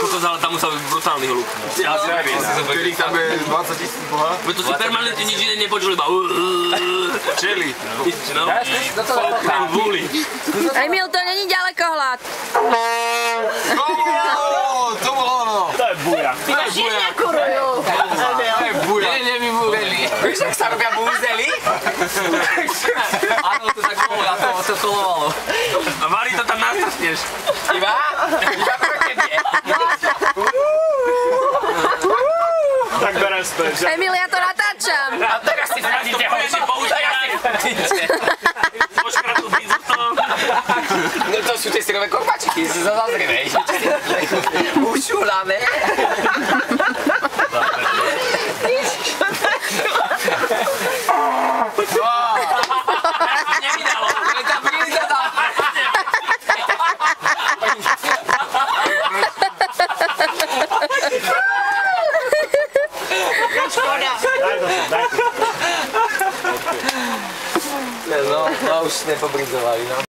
Kokos, ale tam musel byť brutálny hluk. Ja si neviem, vtedy tam je 20 000 boha. Veď to si permanentne nič iné nepočul, iba Čeli. no. Vúli. Emil, to není ďalekohľad. To bolo ono. To je buja. Maši nekurujú. To je buja. Nie, nevymúveli. Víš, ak sa robia búzdeli? Áno, to tak bolo, a to kolovalo. A Mari, to tam nastrhneš. Iba? Iba proti tebe. Tak berem späť, že? Emil, ja to natáčam. A teraz si fandíte, hoši, teraz si fandíte. Počkrát tu bizarto. No to sú tie syrové korpačiky, si sa zazrieme. Ušulané. Nevydalo. Ale tá brízda dá. Daj to sem, daj to. No, už nepobrizovali, no.